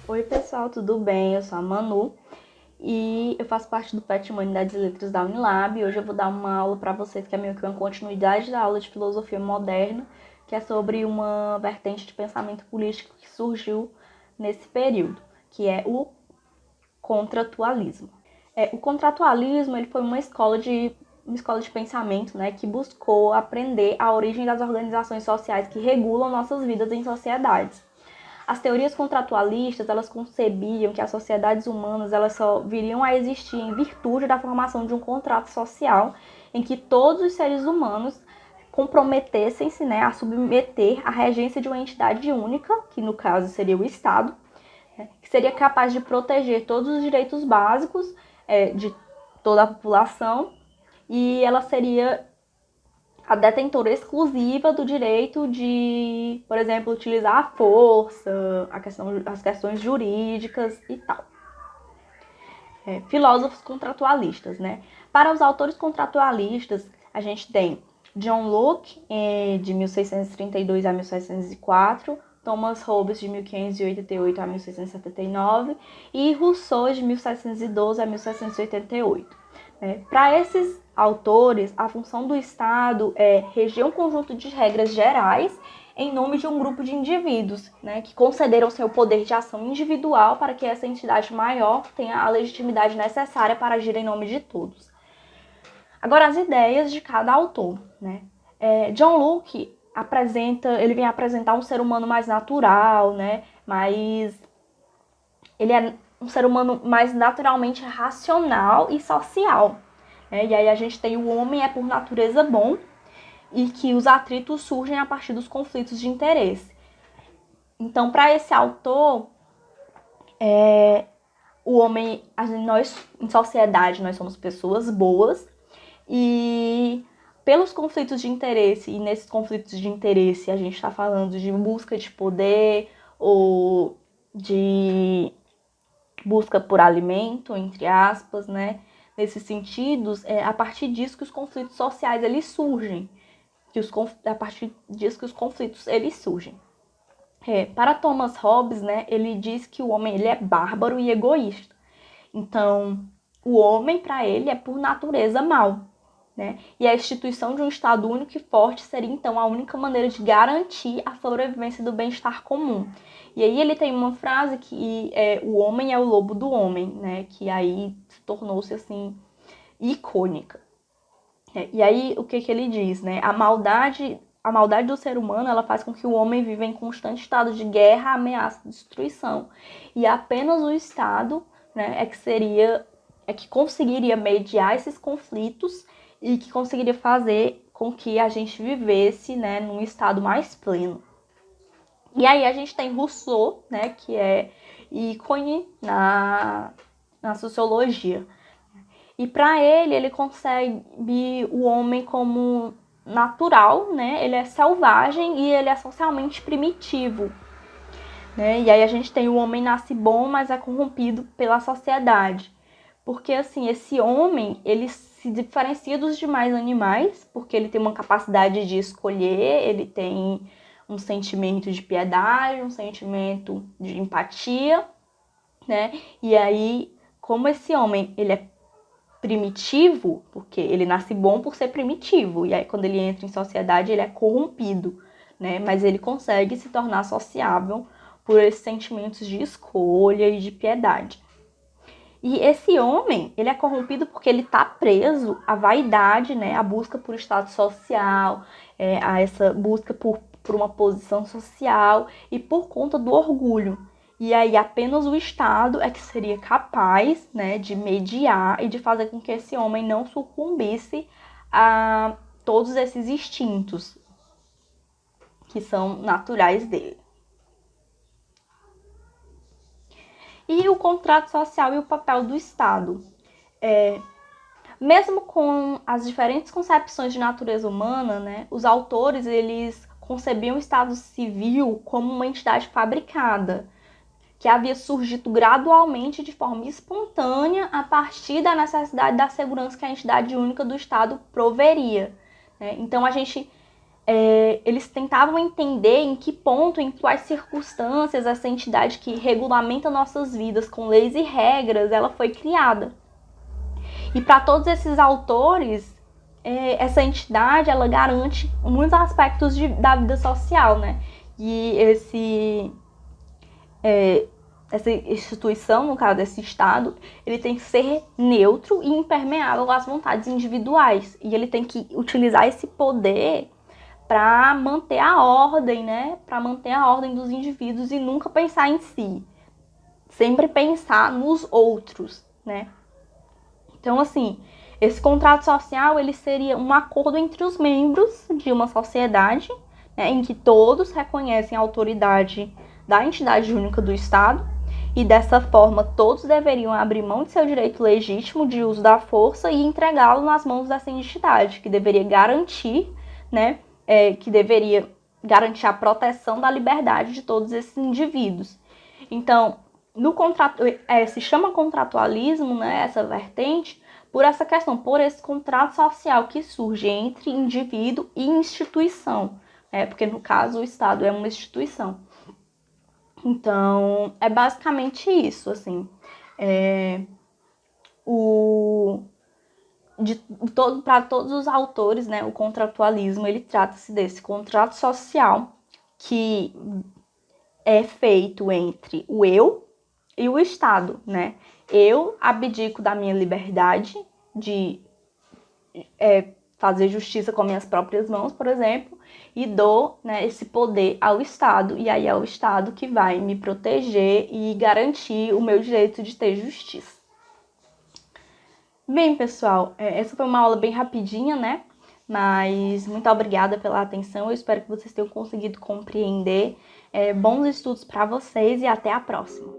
Oi pessoal, tudo bem? Eu sou a Manu e eu faço parte do PET Humanidades e Letras da Unilab. Hoje eu vou dar uma aula para vocês que é meio que uma continuidade da aula de Filosofia Moderna, que é sobre uma vertente de pensamento político que surgiu nesse período, que é o contratualismo. O contratualismo ele foi uma escola de pensamento, né, que buscou aprender a origem das organizações sociais que regulam nossas vidas em sociedades. As teorias contratualistas, elas concebiam que as sociedades humanas elas só viriam a existir em virtude da formação de um contrato social em que todos os seres humanos comprometessem-se, né, a submeter à regência de uma entidade única, que no caso seria o Estado, que seria capaz de proteger todos os direitos básicos de toda a população, e ela seria a detentora exclusiva do direito de, por exemplo, utilizar a força, as questões jurídicas e tal. Filósofos contratualistas, né? Para os autores contratualistas, a gente tem John Locke, de 1632 a 1704, Thomas Hobbes, de 1588 a 1679, e Rousseau, de 1712 a 1788. Para esses autores, a função do Estado é reger um conjunto de regras gerais em nome de um grupo de indivíduos, né, que concederam seu poder de ação individual para que essa entidade maior tenha a legitimidade necessária para agir em nome de todos. Agora, as ideias de cada autor, né? John Locke vem apresentar um ser humano mais natural, né? Ele é um ser humano mais naturalmente racional e social. E aí a gente tem o homem por natureza bom e que os atritos surgem a partir dos conflitos de interesse. Então, para esse autor, o homem, nós em sociedade, nós somos pessoas boas e pelos conflitos de interesse, e nesses conflitos de interesse a gente está falando de busca de poder ou de busca por alimento, entre aspas, né? Nesses sentidos, a partir disso que os conflitos sociais eles surgem, a partir disso que os conflitos eles surgem. Para Thomas Hobbes, né, ele diz que o homem ele é bárbaro e egoísta. Então, o homem, para ele, é por natureza mau. Né? E a instituição de um Estado único e forte seria, então, a única maneira de garantir a sobrevivência do bem-estar comum. E aí ele tem uma frase que o homem é o lobo do homem, né? Que aí se tornou-se, assim, icônica. E aí, o que ele diz, né? A maldade do ser humano, ela faz com que o homem viva em constante estado de guerra, ameaça e destruição. E apenas o Estado, né, é que conseguiria mediar esses conflitos e que conseguiria fazer com que a gente vivesse, né, num estado mais pleno. E aí a gente tem Rousseau, né, que é ícone na sociologia. E para ele concebe o homem como natural, né? Ele é selvagem e ele é socialmente primitivo. Né? E aí a gente tem o homem nasce bom, mas é corrompido pela sociedade. Porque, assim, esse homem, ele se diferencia dos demais animais, porque ele tem uma capacidade de escolher, ele tem um sentimento de piedade, um sentimento de empatia, né? E aí, como esse homem, ele é primitivo, porque ele nasce bom por ser primitivo, e aí quando ele entra em sociedade, ele é corrompido, né? Mas ele consegue se tornar sociável por esses sentimentos de escolha e de piedade. E esse homem, ele é corrompido porque ele está preso à vaidade, né? À busca por status social, a essa busca por uma posição social e por conta do orgulho. E aí apenas o Estado é que seria capaz, né, de mediar e de fazer com que esse homem não sucumbisse a todos esses instintos que são naturais dele. E o contrato social e o papel do Estado. Mesmo com as diferentes concepções de natureza humana, né, os autores eles concebiam o Estado civil como uma entidade fabricada, que havia surgido gradualmente de forma espontânea a partir da necessidade da segurança que a entidade única do Estado proveria. Então a gente eles tentavam entender em que ponto, em quais circunstâncias essa entidade que regulamenta nossas vidas com leis e regras, ela foi criada. E para todos esses autores, essa entidade, ela garante muitos aspectos da vida social, né? E essa instituição, no caso desse Estado, ele tem que ser neutro e impermeável às vontades individuais. E ele tem que utilizar esse poder para manter a ordem, né? Para manter a ordem dos indivíduos e nunca pensar em si. Sempre pensar nos outros, né? Então, assim, esse contrato social, ele seria um acordo entre os membros de uma sociedade, né, em que todos reconhecem a autoridade da entidade única do Estado, e dessa forma todos deveriam abrir mão de seu direito legítimo de uso da força e entregá-lo nas mãos dessa entidade, que deveria garantir, né, a proteção da liberdade de todos esses indivíduos. Então, no contrato, se chama contratualismo, né, essa vertente, por essa questão, por esse contrato social que surge entre indivíduo e instituição, né, porque no caso o Estado é uma instituição. Então, é basicamente isso, assim. Para todos os autores, né, o contratualismo, ele trata-se desse contrato social que é feito entre o eu e o Estado, né? Eu abdico da minha liberdade de fazer justiça com minhas próprias mãos, por exemplo, e dou, né, esse poder ao Estado. E aí é o Estado que vai me proteger e garantir o meu direito de ter justiça. Bem, pessoal, essa foi uma aula bem rapidinha, né? Mas muito obrigada pela atenção. Eu espero que vocês tenham conseguido compreender. Bons estudos para vocês e até a próxima.